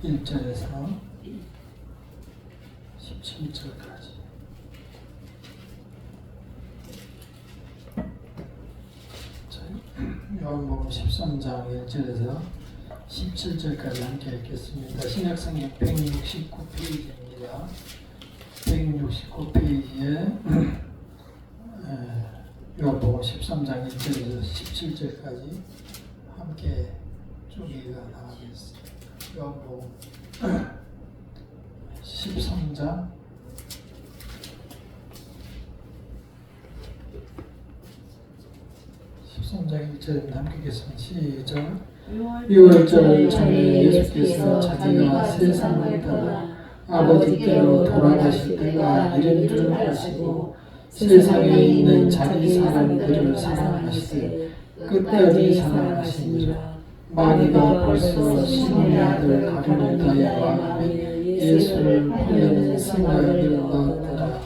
1절에서 17절까지. 요한복음 13장 1절에서 17절까지 함께 읽겠습니다. 신약성경 169페이지입니다. 169페이지에 요한복음 13장 1절에서 17절까지 함께 쭉 나가겠습니다. 요한복음 13장 1절입니다. 함께 읽겠습니다. 시작. 6월절 전에 예수께서 자기가 세상을 떠나 아버지께로 돌아가실 때가 이른 줄 아시고 세상에 있는 자기 사람들을 사랑하시되 끝까지 사랑하시니라. 마귀가 벌써 시몬의 아들 가룟유다의 마음에 예수를 보내는 생각을 넣었더라.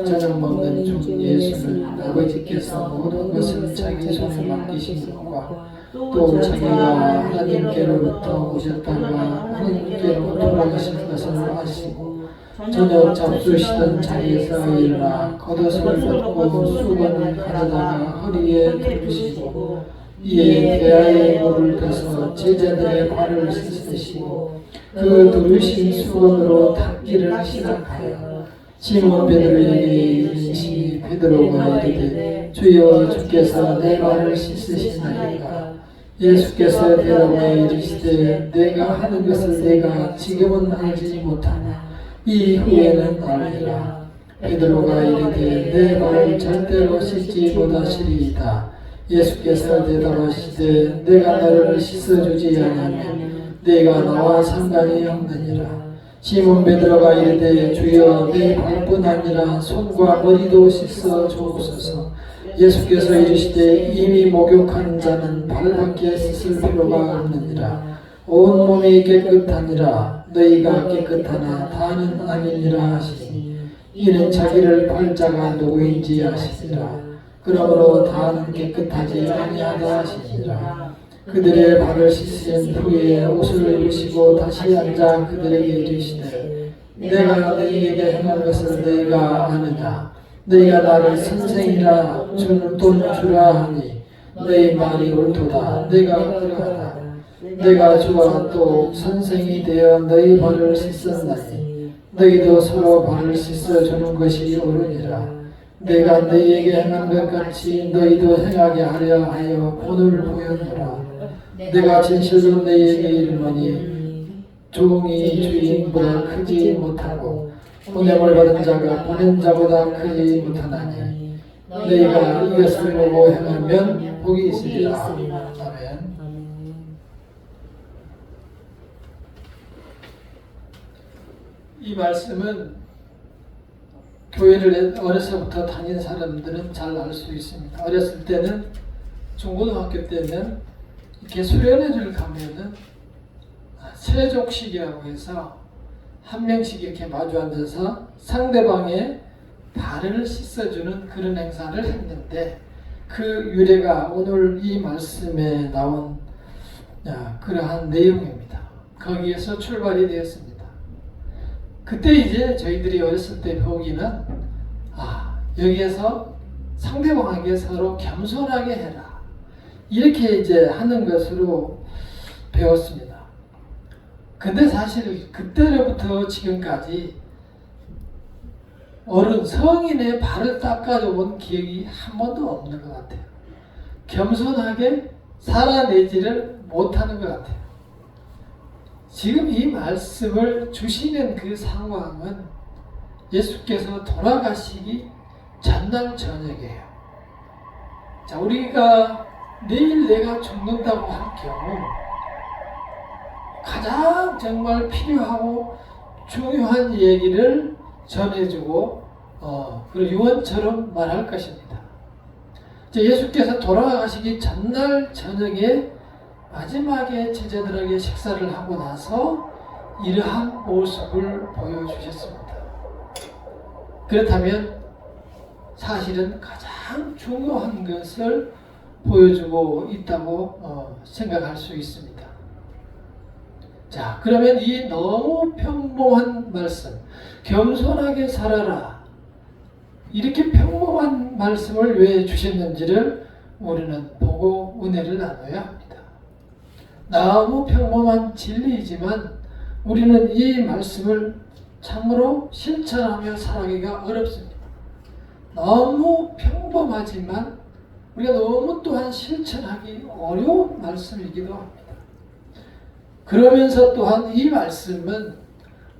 저녁 먹는 중 예수는 아버지께서 모든 것을 자기 손에 맡기신 것과 또 자기가 하나님께로부터 오셨다가 하나님께로 돌아가실 것을 아시고 저녁 잡수시던 자리에서 일어나 겉옷을 벗고 수건을 가져다가 허리에 두르시고 이에 대야에 물을 떠서 제자들의 발을 씻으시고 그 두르신 수건으로 닦기를 시작하여 시몬 베드로에게 이르시니 베드로가 이르되 주여 주께서 내 발을 씻으시나이까. 예수께서 대답하여 이르시되 내가 하는 것을 내가 지금은 알지 못하나 이후에는 알리라. 베드로가 이르되 내 발을 절대로 씻지 못하시리이다. 예수께서 대답하시되 내가 너를 씻어주지 않으면 내가 나와 상관이 없느니라. 시몬 베드로가 이르되 주여 내 발뿐 아니라 손과 머리도 씻어 주옵소서. 예수께서 이르시되 이미 목욕한 자는 발밖에 씻을 필요가 없느니라. 온 몸이 깨끗하니라. 너희가 깨끗하나 다는 아니니라 하시니 이는 자기를 팔자가 누구인지 아시니라. 그러므로 다는 깨끗하지 아니하다 하시니라. 그들의 발을 씻은 후에 옷을 입으시고 다시 앉아 그들에게 이르시되 내가 너희에게 행한 것을 너희가 아느냐. 너희가 나를 선생이라 주는 돈 주라 하니 너희 말이 옳도다. 내가 그러하다. 내가 주와 또 선생이 되어 너희 발을 씻었나니 너희도 서로 발을 씻어주는 것이 옳으니라. 내가 너희에게 행한 것 같이 너희도 행하게 하려 하여 본을 보였노라. 내가 진실로 너희에게 이르노니 종이 주인보다 크지 못하고 보냄을 받은 자가 보낸 자보다 크지 못하나니 너희가 이것을 보고 행하면 복이 있으리라. 아멘. 이 말씀은 교회를 어려서부터 다닌 사람들은 잘 알 수 있습니다. 어렸을 때는 중고등학교 때는 이렇게 수련회를 가면은 세족식이라고 해서 한 명씩 이렇게 마주 앉아서 상대방의 발을 씻어주는 그런 행사를 했는데 그 유래가 오늘 이 말씀에 나온 그러한 내용입니다. 거기에서 출발이 되었습니다. 그때 이제 저희들이 어렸을 때 배우기는 여기에서 상대방에게 서로 겸손하게 해라 이렇게 이제 하는 것으로 배웠습니다. 근데 사실 그때로부터 지금까지 어른 성인의 발을 닦아줘본 기억이 한 번도 없는 것 같아요. 겸손하게 살아내지를 못하는 것 같아요. 지금 이 말씀을 주시는 그 상황은 예수께서 돌아가시기 전날 저녁이에요. 자, 우리가 내일 내가 죽는다고 할 경우 가장 정말 필요하고 중요한 얘기를 전해주고 그리고 유언처럼 말할 것입니다. 예수께서 돌아가시기 전날 저녁에 마지막에 제자들에게 식사를 하고 나서 이러한 모습을 보여주셨습니다. 그렇다면 사실은 가장 중요한 것을 보여주고 있다고 생각할 수 있습니다. 자, 그러면 이 너무 평범한 말씀, 겸손하게 살아라. 이렇게 평범한 말씀을 왜 주셨는지를 우리는 보고 은혜를 나눠야 합니다. 너무 평범한 진리이지만 우리는 이 말씀을 참으로 실천하며 살아가기가 어렵습니다. 너무 평범하지만 우리가 너무 또한 실천하기 어려운 말씀이기도 합니다. 그러면서 또한 이 말씀은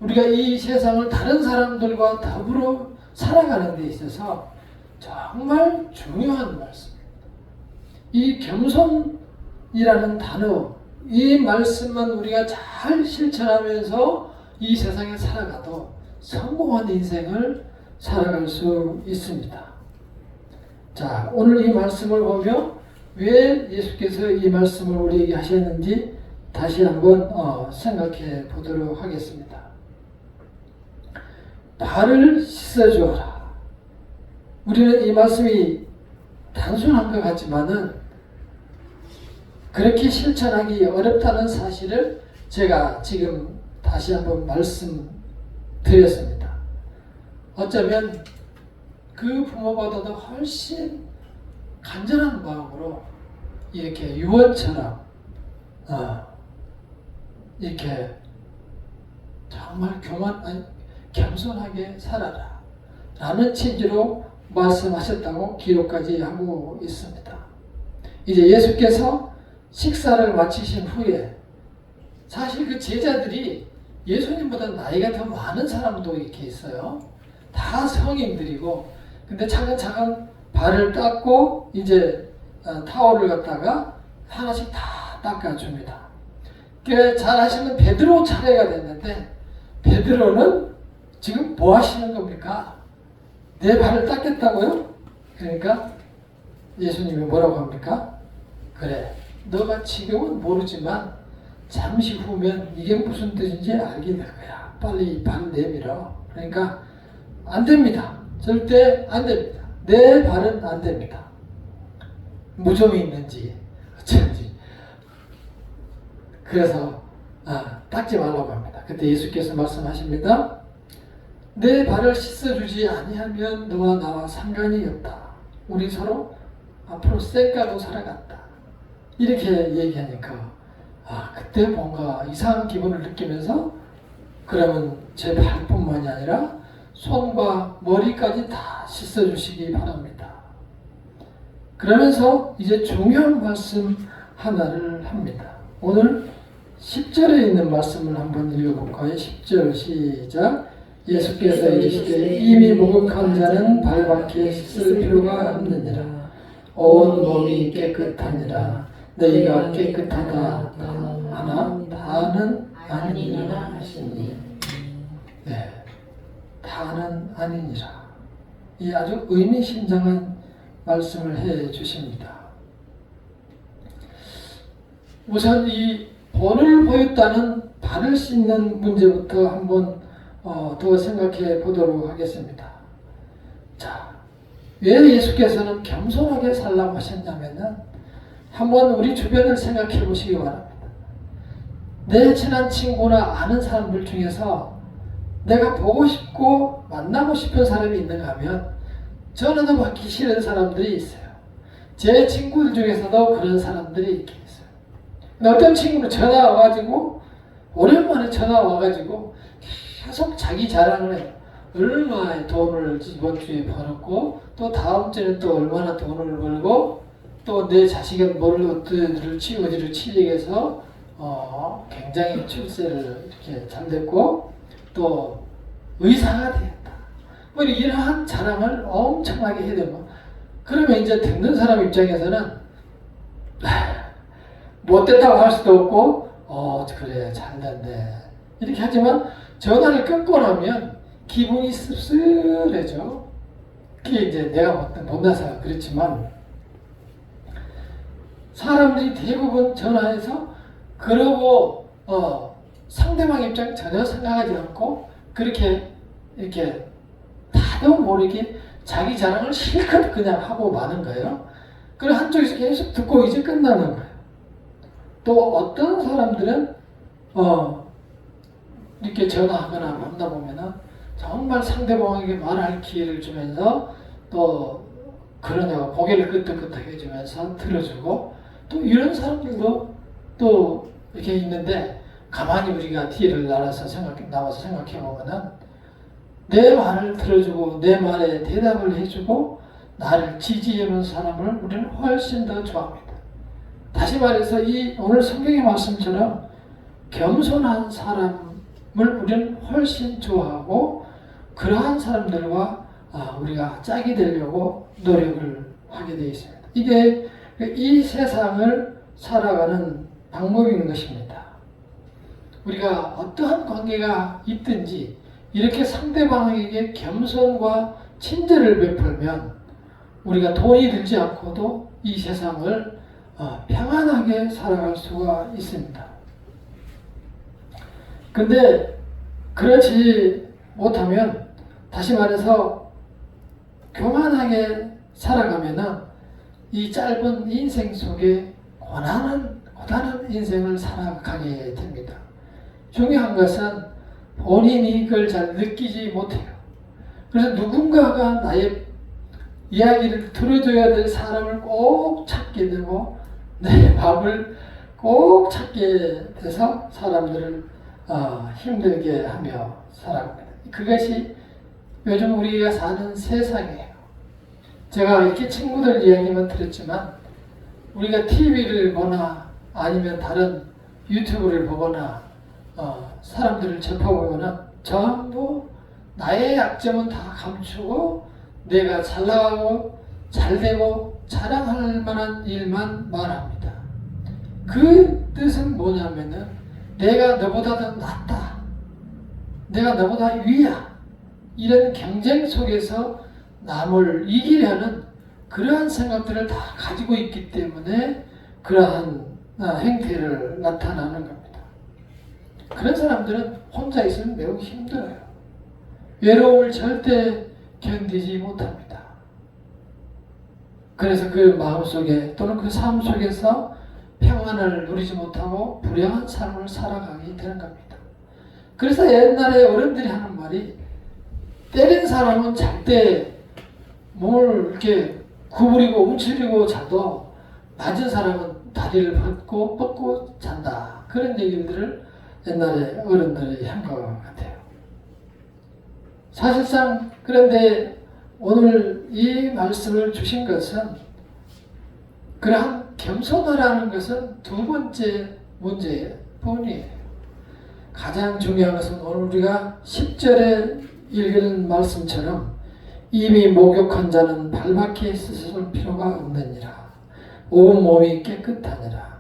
우리가 이 세상을 다른 사람들과 더불어 살아가는 데 있어서 정말 중요한 말씀입니다. 이 겸손이라는 단어, 이 말씀만 우리가 잘 실천하면서 이 세상에 살아가도 성공한 인생을 살아갈 수 있습니다. 자, 오늘 이 말씀을 보며 왜 예수께서 이 말씀을 우리에게 하셨는지 다시 한번 생각해 보도록 하겠습니다. 발을 씻어주어라. 우리는 이 말씀이 단순한 것 같지만은 그렇게 실천하기 어렵다는 사실을 제가 지금 다시 한번 말씀드렸습니다. 어쩌면 그 부모보다도 훨씬 간절한 마음으로 이렇게 유언처럼 이렇게 정말 겸손하게 살아라 라는 취지로 말씀하셨다고 기록까지 하고 있습니다. 이제 예수께서 식사를 마치신 후에 사실 그 제자들이 예수님보다 나이가 더 많은 사람도 이렇게 있어요. 다 성인들이고, 근데 차근차근 발을 닦고 이제 타월을 갖다가 하나씩 다 닦아줍니다. 그 잘 하시는 베드로 차례가 됐는데 베드로는 지금 뭐 하시는 겁니까? 내 발을 닦겠다고요? 그러니까 예수님이 뭐라고 합니까? 그래, 너가 지금은 모르지만 잠시 후면 이게 무슨 뜻인지 알게 될 거야. 빨리 발 내밀어. 그러니까 안 됩니다. 절대 안 됩니다. 내 발은 안 됩니다. 무좀이 있는지 어쩐지. 그래서 닦지 말라고 합니다. 그때 예수께서 말씀하십니다. 내 발을 씻어주지 아니하면 너와 나와 상관이 없다. 우리 서로 앞으로 쌩까고 살아간다. 이렇게 얘기하니까 그때 뭔가 이상한 기분을 느끼면서 그러면 제 발뿐만이 아니라 손과 머리까지 다 씻어주시기 바랍니다. 그러면서 이제 중요한 말씀 하나를 합니다. 오늘 10절에 있는 말씀을 한번 읽어볼까요? 10절 시작. 예수께서 이르시되 이미 목욕한 자는 발밖에 씻을 필요가 없느니라. 온 몸이 깨끗하니라. 너희가 깨끗하다 하나 다는 아니니라 하시니. 네, 다는 아니니라. 이 아주 의미심장한 말씀을 해 주십니다. 우선 이 본을 보였다는 발을 씻는 문제부터 한번 더 생각해 보도록 하겠습니다. 자, 왜 예수께서는 겸손하게 살라고 하셨냐면은 한번 우리 주변을 생각해 보시기 바랍니다. 내 친한 친구나 아는 사람들 중에서 내가 보고 싶고 만나고 싶은 사람이 있는가 하면 전화도 받기 싫은 사람들이 있어요. 제 친구들 중에서도 그런 사람들이 있긴 있어요. 근데 어떤 친구는 전화 와가지고 오랜만에 전화 와가지고 계속 자기 자랑을 해요. 얼마의 돈을 이번 주에 벌었고 또 다음 주에는 또 얼마나 돈을 벌고 또 내 자식은 어디를 취직해서 굉장히 출세를 이렇게 잘 됐고 또 의사가 되었다. 뭐 이러한 자랑을 엄청나게 해야 되고 그러면 이제 듣는 사람 입장에서는 못됐다고 할 수도 없고 그래 잘 됐네 이렇게 하지만 전화를 끊고 나면 기분이 씁쓸해져. 그게 이제 내가 못나서 그렇지만 사람들이 대부분 전화해서 그러고 상대방 입장 전혀 생각하지 않고 그렇게 이렇게 다도 모르게 자기 자랑을 실컷 그냥 하고 마는 거예요. 그리고 한쪽에서 계속 듣고 이제 끝나는 거예요. 또 어떤 사람들은 이렇게 전화하거나 만나보면은 정말 상대방에게 말할 기회를 주면서 또 그러냐고 고개를 끄덕끄덕 해주면서 들어주고 또 이런 사람들도 또 이렇게 있는데 가만히 우리가 뒤를 나와서 생각해 보면은 내 말을 들어주고 내 말에 대답을 해주고 나를 지지해주는 사람을 우리는 훨씬 더 좋아합니다. 다시 말해서 이 오늘 성경의 말씀처럼 겸손한 사람을 우리는 훨씬 좋아하고 그러한 사람들과 우리가 짝이 되려고 노력을 하게 되어 있습니다. 이게 이 세상을 살아가는 방법인 것입니다. 우리가 어떠한 관계가 있든지 이렇게 상대방에게 겸손과 친절을 베풀면 우리가 돈이 들지 않고도 이 세상을 평안하게 살아갈 수가 있습니다. 근데 그렇지 못하면 다시 말해서 교만하게 살아가면은 이 짧은 인생 속에 고단한 인생을 살아가게 됩니다. 중요한 것은 본인이 그걸 잘 느끼지 못해요. 그래서 누군가가 나의 이야기를 들어줘야 될 사람을 꼭 찾게 되고 내 밥을 꼭 찾게 돼서 사람들을 힘들게 하며 살아갑니다. 그것이 요즘 우리가 사는 세상이에요. 제가 이렇게 친구들 이야기만 들었지만 우리가 TV를 보거나 아니면 다른 유튜브를 보거나 사람들을 접해보면 전부 나의 약점은 다 감추고 내가 잘 나가고 잘 되고 자랑할 만한 일만 말합니다. 그 뜻은 뭐냐면은 내가 너보다 더 낫다. 내가 너보다 위야. 이런 경쟁 속에서 남을 이기려는 그러한 생각들을 다 가지고 있기 때문에 그러한 행태를 나타나는 겁니다. 그런 사람들은 혼자 있으면 매우 힘들어요. 외로움을 절대 견디지 못합니다. 그래서 그 마음속에 또는 그 삶 속에서 평안을 누리지 못하고 불행한 삶을 살아가게 되는 겁니다. 그래서 옛날에 어른들이 하는 말이 때린 사람은 잘 때 몸을 이렇게 구부리고 움츠리고 자도 맞은 사람은 다리를 뻗고 잔다. 그런 얘기들을 옛날에 어른들이 한 것 같아요. 사실상 그런데 오늘 이 말씀을 주신 것은 그러한 겸손하라는 것은 두 번째 문제뿐이에요. 가장 중요한 것은 오늘 우리가 10절에 읽은 말씀처럼 이미 목욕한 자는 발밖에 씻을 필요가 없느니라. 온 몸이 깨끗하니라.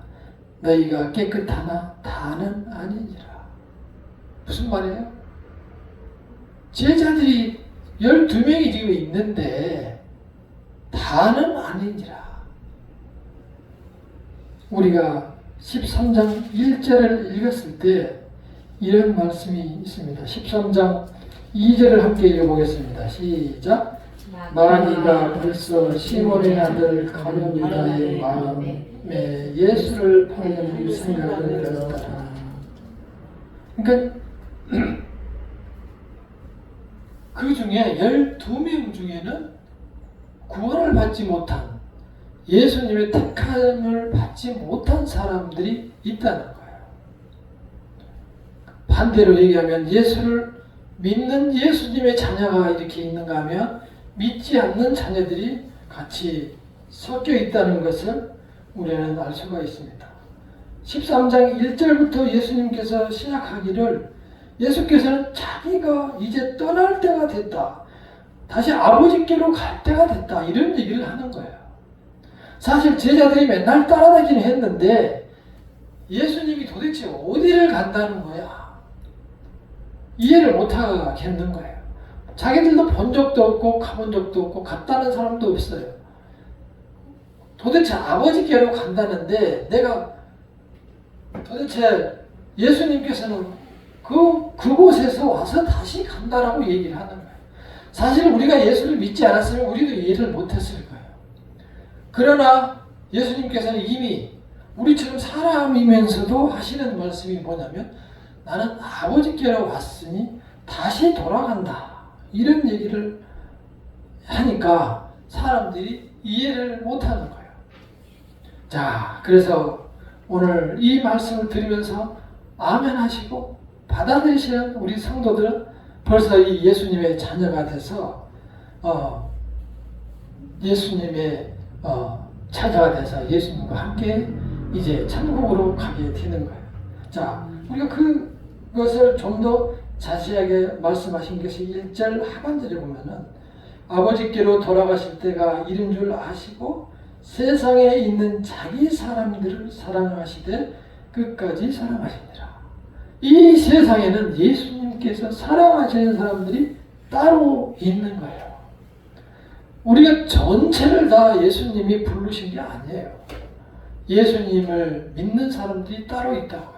너희가 깨끗하나 다는 아니니라. 무슨 말이에요? 제자들이 12명이 지금 있는데 다는 아니니라. 우리가 13장 1절을 읽었을 때 이런 말씀이 있습니다. 13장 2절을 함께 읽어보겠습니다. 시작. 마귀가 벌써 시몬의 아들 가룟 유다의 마음에 예수를 팔려는 생각을 열었더라. 그러니까 그 중에 12명 중에는 구원을 받지 못한 예수님의 택함을 받지 못한 사람들이 있다는 거예요. 반대로 얘기하면 예수를 믿는 예수님의 자녀가 이렇게 있는가 하면 믿지 않는 자녀들이 같이 섞여 있다는 것을 우리는 알 수가 있습니다. 13장 1절부터 예수님께서 시작하기를 예수께서는 자기가 이제 떠날 때가 됐다. 다시 아버지께로 갈 때가 됐다. 이런 얘기를 하는 거예요. 사실 제자들이 맨날 따라다니긴 했는데 예수님이 도대체 어디를 간다는 거야? 이해를 못하겠는 거예요. 자기들도 본 적도 없고 가본 적도 없고 갔다는 사람도 없어요. 도대체 아버지께로 간다는데 내가 도대체 예수님께서는 그곳에서 와서 다시 간다라고 얘기를 하는 거예요. 사실 우리가 예수를 믿지 않았으면 우리도 이해를 못했을 거예요. 그러나 예수님께서는 이미 우리처럼 사람이면서도 하시는 말씀이 뭐냐면 나는 아버지께로 왔으니 다시 돌아간다. 이런 얘기를 하니까 사람들이 이해를 못하는 거예요. 자, 그래서 오늘 이 말씀을 들으면서 아멘 하시고 받아들이시는 우리 성도들은 벌써 이 예수님의 자녀가 돼서 예수님의 자녀가 돼서 예수님과 함께 이제 천국으로 가게 되는 거예요. 자, 우리가 그것을 좀 더 자세하게 말씀하신 것이 1절 하반절에 보면은 아버지께로 돌아가실 때가 이른 줄 아시고 세상에 있는 자기 사람들을 사랑하시되 끝까지 사랑하시니라. 이 세상에는 예수님께서 사랑하시는 사람들이 따로 있는 거예요. 우리가 전체를 다 예수님이 부르신 게 아니에요. 예수님을 믿는 사람들이 따로 있다고요.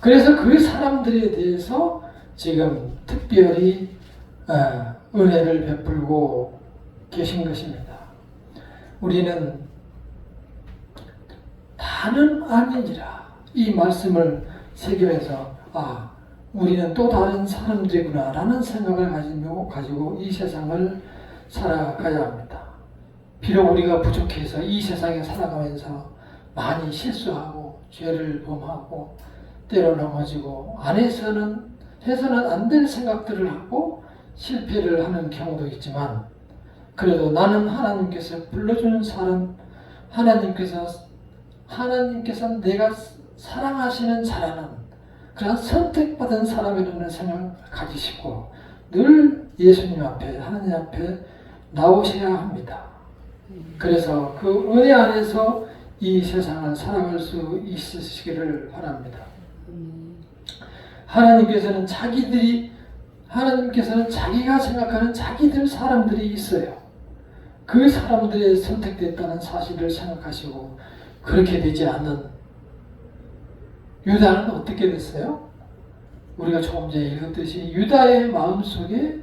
그래서 그 사람들에 대해서 지금 특별히 은혜를 베풀고 계신 것입니다. 우리는 다는 아니니라 이 말씀을 새기면서 우리는 또 다른 사람들이구나 라는 생각을 가지고 이 세상을 살아가야 합니다. 비록 우리가 부족해서 이 세상에 살아가면서 많이 실수하고 죄를 범하고 때로 넘어지고 해서는 안 될 생각들을 하고 실패를 하는 경우도 있지만 그래도 나는 하나님께서 불러주는 사람, 하나님께서 내가 사랑하시는 자라는 그런 선택받은 사람이라는 생각을 가지시고 늘 예수님 앞에 하나님 앞에 나오셔야 합니다. 그래서 그 은혜 안에서 이 세상을 살아갈 수 있으시기를 바랍니다. 하나님께서는 자기가 생각하는 자기들 사람들이 있어요. 그 사람들이 선택됐다는 사실을 생각하시고 그렇게 되지 않는 유다는 어떻게 됐어요? 우리가 조금 전에 읽었듯이 유다의 마음속에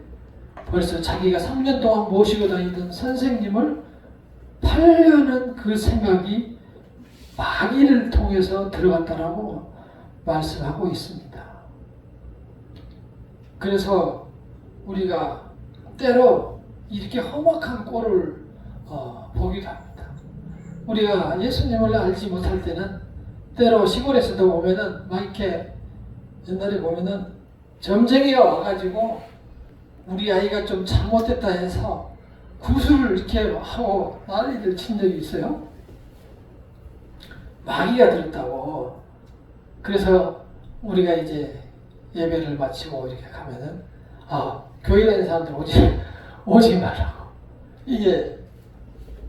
벌써 자기가 3년 동안 모시고 다니던 선생님을 팔려는 그 생각이 마귀를 통해서 들어갔다라고 말씀하고 있습니다. 그래서 우리가 때로 이렇게 험악한 꼴을 보기도 합니다. 우리가 예수님을 알지 못할 때는 때로 시골에서도 보면은 막 이렇게 옛날에 보면은 점쟁이가 와가지고 우리 아이가 좀 잘못됐다 해서 구슬을 이렇게 하고 난리를 친 적이 있어요. 마귀가 들었다고. 그래서 우리가 이제 예배를 마치고 이렇게 가면은 교회 다니는 사람들 오지 말라고. 이게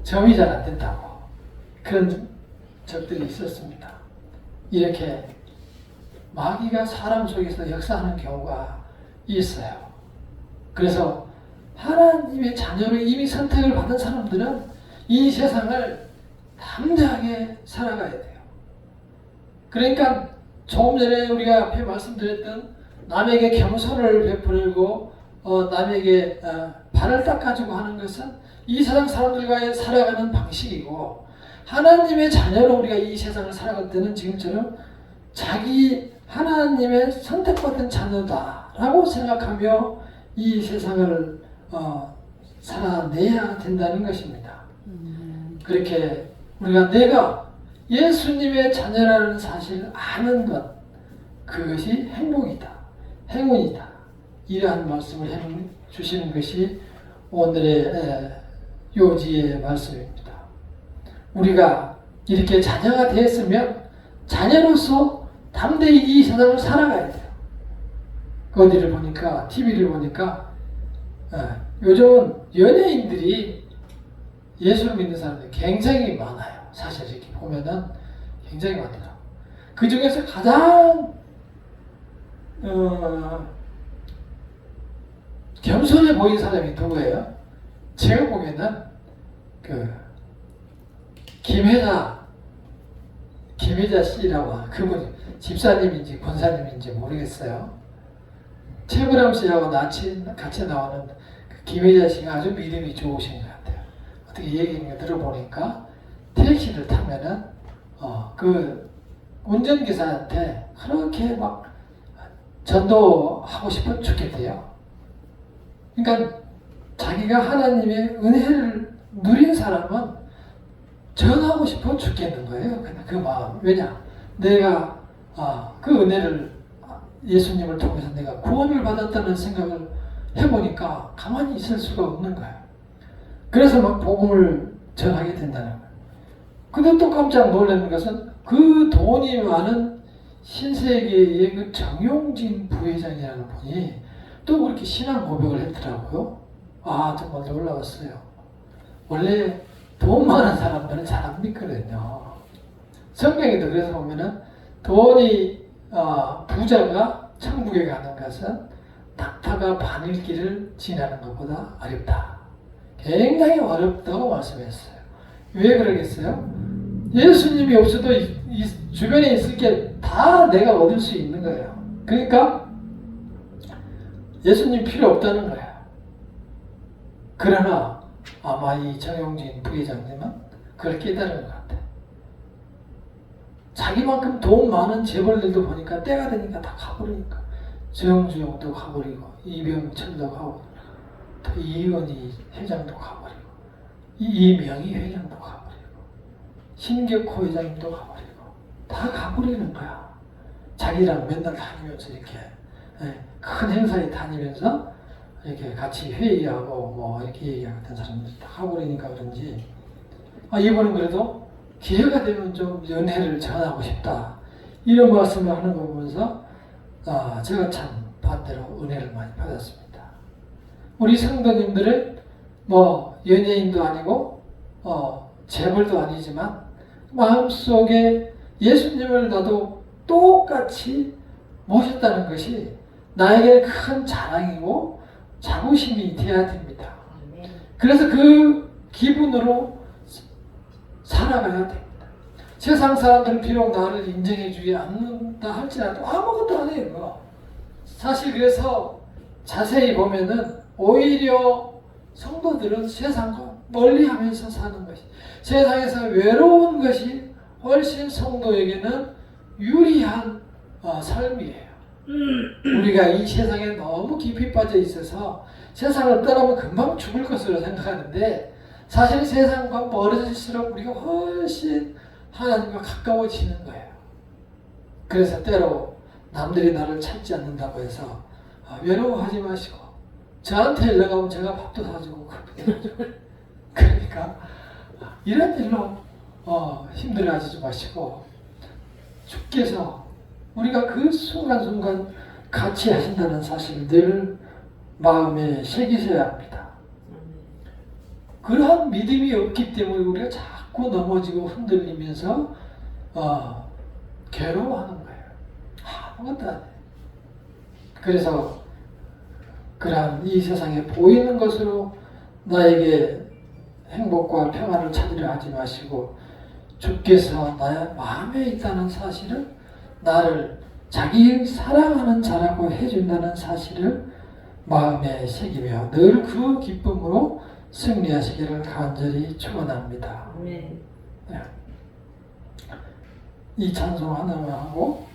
점이 잘 안 된다고. 그런 적들이 있었습니다. 이렇게 마귀가 사람 속에서 역사하는 경우가 있어요. 그래서 하나님의 자녀로 이미 선택을 받은 사람들은 이 세상을 담대하게 살아가야 돼요. 그러니까 조금 전에 우리가 앞에 말씀드렸던 남에게 겸손을 베풀고 남에게 발을 닦아주고 하는 것은 이 세상 사람들과의 살아가는 방식이고 하나님의 자녀로 우리가 이 세상을 살아갈 때는 지금처럼 자기 하나님의 선택받은 자녀다라고 생각하며 이 세상을 살아내야 된다는 것입니다. 그렇게 우리가 내가 예수님의 자녀라는 사실을 아는 것, 그것이 행복이다, 행운이다. 이러한 말씀을 해주시는 것이 오늘의 요지의 말씀입니다. 우리가 이렇게 자녀가 되었으면 자녀로서 담대히 이 세상을 살아가야 돼요. 어디를 보니까, TV를 보니까 요즘은 연예인들이 예수를 믿는 사람들이 굉장히 많아요. 사실 이렇게 보면은 굉장히 많더라고요. 그 중에서 가장 겸손해 보이는 사람이 누구예요? 제가 보기에는 김혜자 씨라고 그분 집사님인지 권사님인지 모르겠어요. 최불암 씨하고 같이 나오는 그 김혜자 씨가 아주 믿음이 좋으신 것 같아요. 어떻게 얘기를 들어보니까 택시를 타면은 그 운전기사한테 그렇게 막 전도하고 싶어 죽겠대요. 그러니까 자기가 하나님의 은혜를 누린 사람은 전하고 싶어 죽겠는 거예요. 그냥 그 마음. 왜냐? 내가 그 은혜를 예수님을 통해서 내가 구원을 받았다는 생각을 해보니까 가만히 있을 수가 없는 거예요. 그래서 막 복음을 전하게 된다는 거예요. 근데 또 깜짝 놀라는 것은 그 돈이 많은 신세계의 그 정용진 부회장이라는 분이 또 그렇게 신앙 고백을 했더라고요. 정말 놀라웠어요. 원래 돈 많은 사람들은 잘 안 믿거든요. 성경에도 그래서 보면은 돈이 부자가 천국에 가는 것은 낙타가 바늘길을 지나는 것보다 어렵다. 굉장히 어렵다고 말씀했어요. 왜 그러겠어요? 예수님이 없어도 이 주변에 있을 게 다 내가 얻을 수 있는 거예요. 그러니까 예수님 필요 없다는 거예요. 그러나 아마 이 정용진 부회장님은 그걸 깨달은 것 같아요. 자기만큼 돈 많은 재벌들도 보니까 때가 되니까 다 가버리니까 정주영도 가버리고 이병철도 가버리고 또 이은희 회장도 가버리고 이명희 회장도 가버리고 신격호 회장님도 가버리고 다 가버리는 거야. 자기랑 맨날 다니면서 이렇게 큰 행사에 다니면서 이렇게 같이 회의하고 뭐 이렇게 얘기하던 사람들이 다 가버리니까 그런지 이번은 그래도 기회가 되면 좀 연애를 전하고 싶다 이런 말씀을 하는 거 보면서 제가 참 반대로 은혜를 많이 받았습니다. 우리 성도님들은 뭐 연예인도 아니고 재벌도 아니지만 마음속에 예수님을 나도 똑같이 모셨다는 것이 나에게 큰 자랑이고 자부심이 되어야 됩니다. 그래서 그 기분으로 살아가야 됩니다. 세상 사람들은 비록 나를 인정해주지 않는다 할지라도 아무것도 안 해요. 사실 그래서 자세히 보면은 오히려 성도들은 세상과 멀리하면서 사는 것이, 세상에서 외로운 것이 훨씬 성도에게는 유리한 삶이에요. 우리가 이 세상에 너무 깊이 빠져 있어서 세상을 떠나면 금방 죽을 것으로 생각하는데 사실 세상과 멀어질수록 우리가 훨씬 하나님과 가까워지는 거예요. 그래서 때로 남들이 나를 찾지 않는다고 해서 외로워하지 마시고 저한테 연락 오면 제가 밥도 사주고 커피도 사주고 그러니까 이런 일로 힘들어하지 마시고 주께서 우리가 그 순간순간 같이 하신다는 사실을 늘 마음에 새기셔야 합니다. 그러한 믿음이 없기 때문에 우리가 자꾸 넘어지고 흔들리면서 괴로워하는 거예요. 아무것도 안 해요. 그래서 그러한 이 세상에 보이는 것으로 나에게 행복과 평안을 찾으려 하지 마시고 주께서 나의 마음에 있다는 사실을 나를 자기 사랑하는 자라고 해준다는 사실을 마음에 새기며 늘 그 기쁨으로 승리하시기를 간절히 축원합니다. 네. 이 찬송 하나만 하고